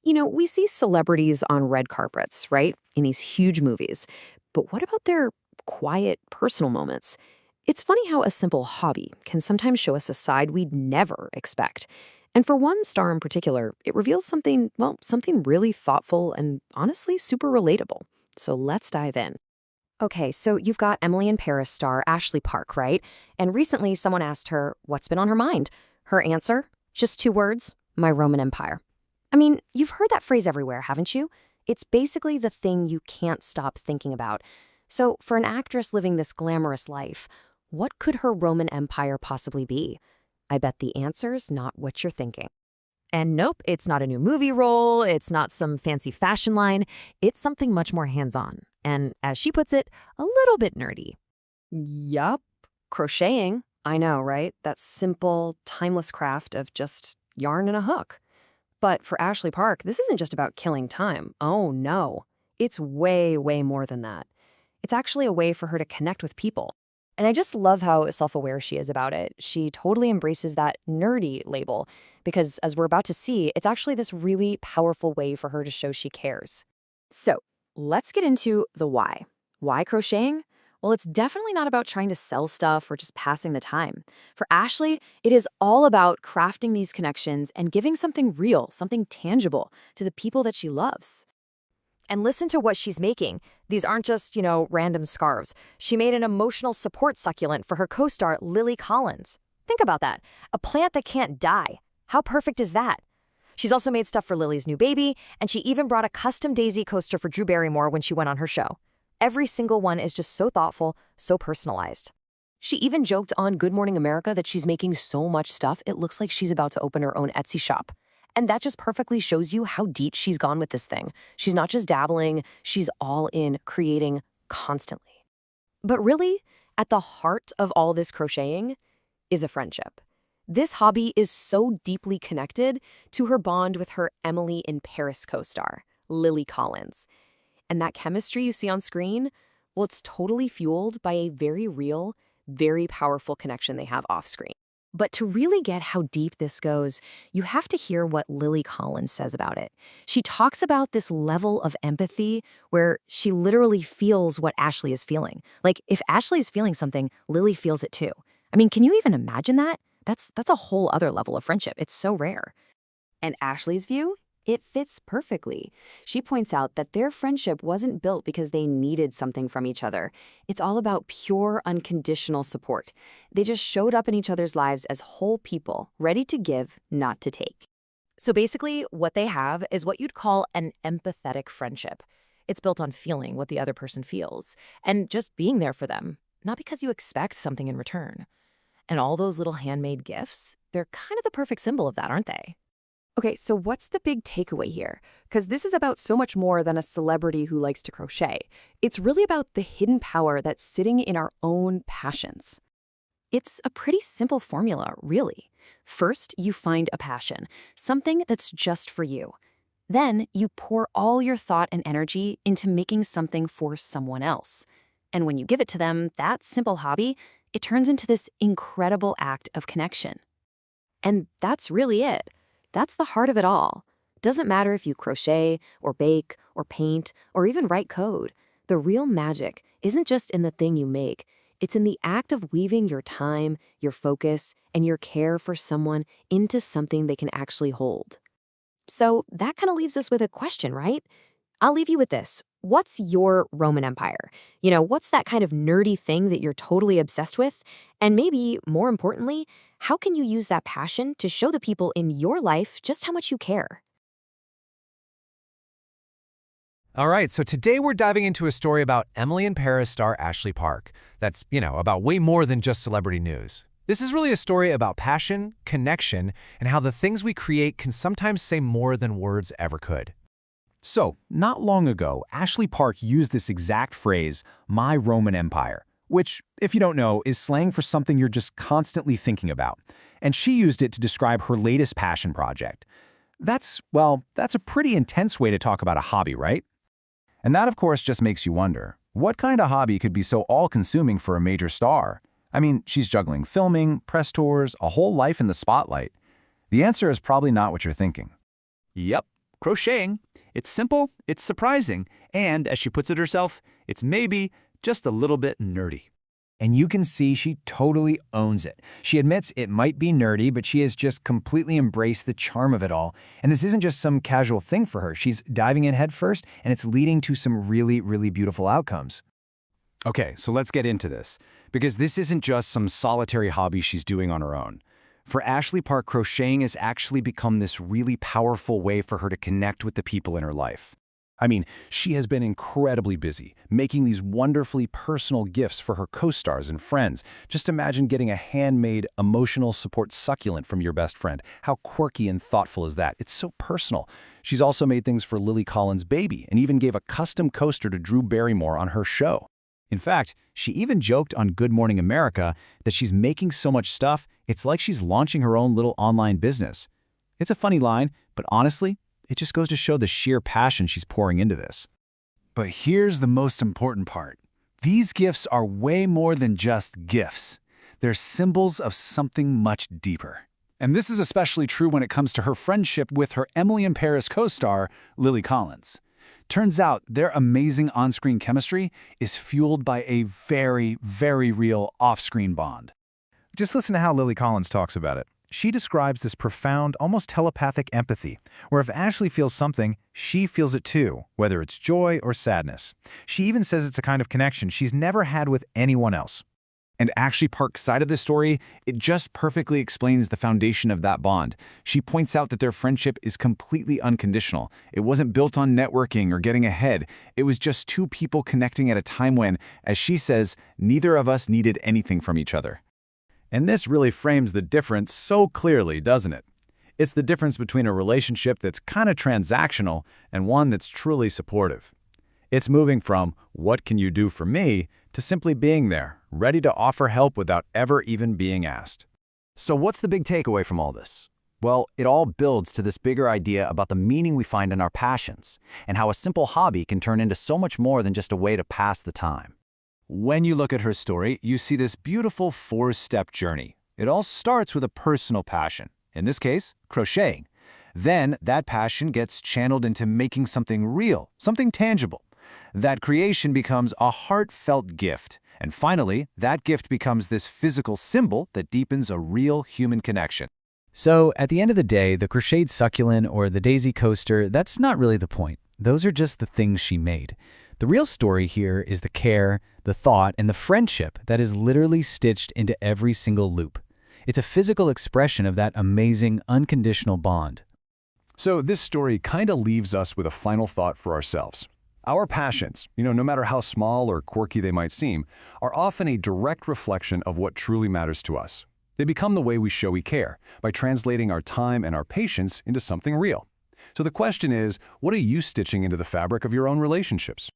We see celebrities on red carpets, right? In these huge movies. But what about their quiet, personal moments? It's funny how a simple hobby can sometimes show us a side we'd never expect. And for one star in particular, it reveals something, well, something really thoughtful and honestly super relatable. So let's dive in. Okay, so you've got Emily in Paris star Ashley Park, right? And recently someone asked her, what's been on her mind? Her answer? Just two words: my Roman Empire. I mean, you've heard that phrase everywhere, haven't you? It's basically the thing you can't stop thinking about. So, for an actress living this glamorous life, what could her Roman Empire possibly be? I bet the answer's not what you're thinking. And nope, it's not a new movie role, it's not some fancy fashion line, it's something much more hands-on. And as she puts it, a little bit nerdy. Yup, crocheting. I know, right? That simple, timeless craft of just yarn and a hook. But for Ashley Park, this isn't just about killing time. Oh no. It's way, way more than that. It's actually a way for her to connect with people. And I just love how self-aware she is about it. She totally embraces that nerdy label because, as we're about to see, it's actually this really powerful way for her to show she cares. So, let's get into the why. Why crocheting? Well, it's definitely not about trying to sell stuff or just passing the time. For Ashley, it is all about crafting these connections and giving something real, something tangible to the people that she loves. And listen to what she's making. These aren't just, random scarves. She made an emotional support succulent for her co-star, Lily Collins. Think about that. A plant that can't die. How perfect is that? She's also made stuff for Lily's new baby, and she even brought a custom daisy coaster for Drew Barrymore when she went on her show. Every single one is just so thoughtful, so personalized. She even joked on Good Morning America that she's making so much stuff it looks like she's about to open her own Etsy shop. And that just perfectly shows you how deep she's gone with this thing. She's not just dabbling, she's all in, creating constantly. But really, at the heart of all this crocheting is a friendship. This hobby is so deeply connected to her bond with her Emily in Paris co-star, Lily Collins. And that chemistry you see on screen, well, it's totally fueled by a very real, very powerful connection they have off screen. But to really get how deep this goes, you have to hear what Lily Collins says about it. She talks about this level of empathy where she literally feels what Ashley is feeling. Like, if Ashley is feeling something, Lily feels it too. I mean, can you even imagine that? That's a whole other level of friendship. It's so rare. And Ashley's view? It fits perfectly. She points out that their friendship wasn't built because they needed something from each other. It's all about pure, unconditional support. They just showed up in each other's lives as whole people, ready to give, not to take. So basically, what they have is what you'd call an empathetic friendship. It's built on feeling what the other person feels, and just being there for them, not because you expect something in return. And all those little handmade gifts, they're kind of the perfect symbol of that, aren't they? Okay, so what's the big takeaway here? Because this is about so much more than a celebrity who likes to crochet. It's really about the hidden power that's sitting in our own passions. It's a pretty simple formula, really. First, you find a passion, something that's just for you. Then, you pour all your thought and energy into making something for someone else. And when you give it to them, that simple hobby, it turns into this incredible act of connection. And that's really it. That's the heart of it all. Doesn't matter if you crochet, or bake, or paint, or even write code. The real magic isn't just in the thing you make. It's in the act of weaving your time, your focus, and your care for someone into something they can actually hold. So that kind of leaves us with a question, right? I'll leave you with this. What's your Roman Empire? What's that kind of nerdy thing that you're totally obsessed with? And maybe, more importantly, how can you use that passion to show the people in your life just how much you care? All right, so today we're diving into a story about Emily in Paris star Ashley Park. That's, about way more than just celebrity news. This is really a story about passion, connection, and how the things we create can sometimes say more than words ever could. So, not long ago, Ashley Park used this exact phrase, my Roman Empire, which, if you don't know, is slang for something you're just constantly thinking about. And she used it to describe her latest passion project. That's a pretty intense way to talk about a hobby, right? And that, of course, just makes you wonder, what kind of hobby could be so all-consuming for a major star? I mean, she's juggling filming, press tours, a whole life in the spotlight. The answer is probably not what you're thinking. Yep, Crocheting, it's simple, it's surprising, and, as she puts it herself, it's maybe just a little bit nerdy. And you can see she totally owns it. She admits it might be nerdy, but she has just completely embraced the charm of it all. And this isn't just some casual thing for her. She's diving in head first, and it's leading to some really, really beautiful outcomes. Okay, so let's get into this, because this isn't just some solitary hobby she's doing on her own. For Ashley Park, crocheting has actually become this really powerful way for her to connect with the people in her life. I mean, she has been incredibly busy, making these wonderfully personal gifts for her co-stars and friends. Just imagine getting a handmade emotional support succulent from your best friend. How quirky and thoughtful is that? It's so personal. She's also made things for Lily Collins' baby and even gave a custom coaster to Drew Barrymore on her show. In fact, she even joked on Good Morning America that she's making so much stuff, it's like she's launching her own little online business. It's a funny line, but honestly, it just goes to show the sheer passion she's pouring into this. But here's the most important part. These gifts are way more than just gifts. They're symbols of something much deeper. And this is especially true when it comes to her friendship with her Emily in Paris co-star, Lily Collins. Turns out their amazing on-screen chemistry is fueled by a very, very real off-screen bond. Just listen to how Lily Collins talks about it. She describes this profound, almost telepathic empathy, where if Ashley feels something, she feels it too, whether it's joy or sadness. She even says it's a kind of connection she's never had with anyone else. And Ashley Park's side of the story, it just perfectly explains the foundation of that bond. She points out that their friendship is completely unconditional. It wasn't built on networking or getting ahead. It was just two people connecting at a time when, as she says, neither of us needed anything from each other. And this really frames the difference so clearly, doesn't it? It's the difference between a relationship that's kind of transactional and one that's truly supportive. It's moving from, what can you do for me, to simply being there, ready to offer help without ever even being asked. So what's the big takeaway from all this? Well, it all builds to this bigger idea about the meaning we find in our passions, and how a simple hobby can turn into so much more than just a way to pass the time. When you look at her story, you see this beautiful four-step journey. It all starts with a personal passion, in this case, crocheting. Then that passion gets channeled into making something real, something tangible. That creation becomes a heartfelt gift, and finally, that gift becomes this physical symbol that deepens a real human connection. So, at the end of the day, the crocheted succulent or the daisy coaster, that's not really the point. Those are just the things she made. The real story here is the care, the thought, and the friendship that is literally stitched into every single loop. It's a physical expression of that amazing, unconditional bond. So this story kind of leaves us with a final thought for ourselves. Our passions, no matter how small or quirky they might seem, are often a direct reflection of what truly matters to us. They become the way we show we care, by translating our time and our patience into something real. So the question is, what are you stitching into the fabric of your own relationships?